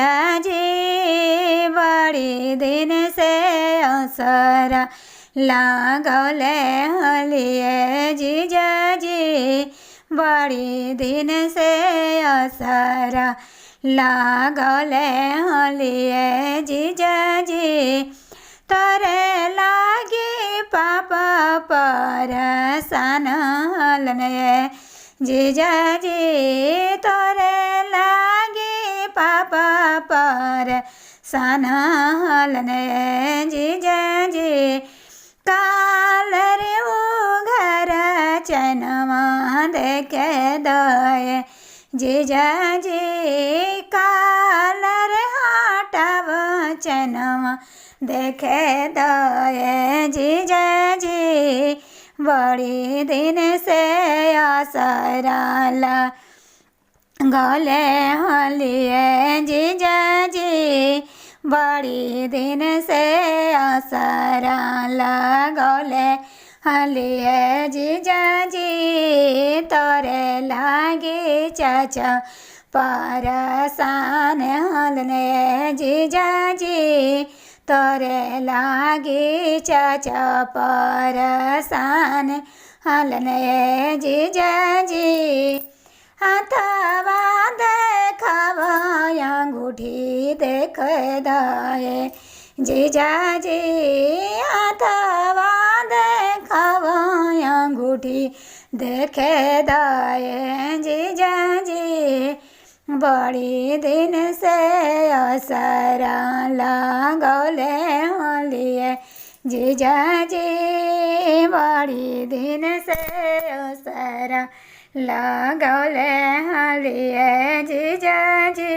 जीजाजी बड़ी दिन से असरा लागले हलिए जीजाजी बड़ी दिन से असरा लागले हलिए जीजाजी तोरे लागी पापा परसान हलने जीजाजी तोरे लागी पापा परसान हलने जीजाजी काल रे घर चनमा देखे दये जीजाजी काल रे हाटव चनमा देखे दये जीजाजी बड़ी दिन से आसरा गले हलिए जीजाजी बड़ी दिन से आसरा गले हलिए जीजाजी तोरे लागे चाचा परसान हलने जीजाजी तोरे लागे चाचा परसान हलने जीजाजी हाथवा देखावा अंगूठी देख दये जीजाजी हाथवा देखावा अंगूठी देखे दये जीजाजी बड़ी दिन से असरा लागले हलिए जीजाजी बड़ी दिन से असरा लागले हलिए जीजाजी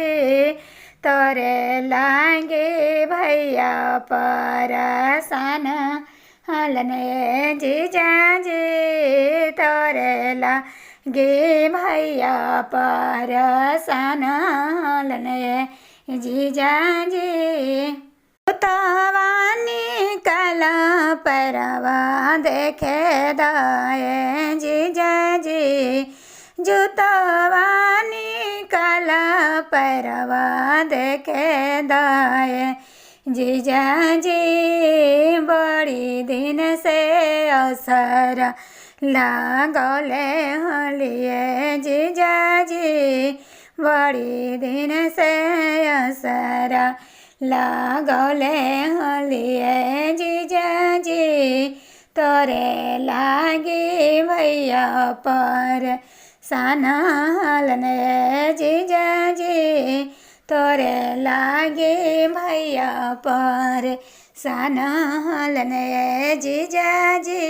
तोरे लागे भैया परसान हलने जीजाजी तोरे लागे भैया परसान हलने जीजाजी तवानी कला परवा देखे दये जीजाजी जुतवानी कला परवा देखे दये जीजाजी बड़ी दिन से असरा लागले हलिए जीजाजी बड़ी दिन से असरा लागले हलिए जीजाजी तोरे लागे भैया परसान हलने जीजाजी तोरे लागे भैया परसान हलने जीजाजी।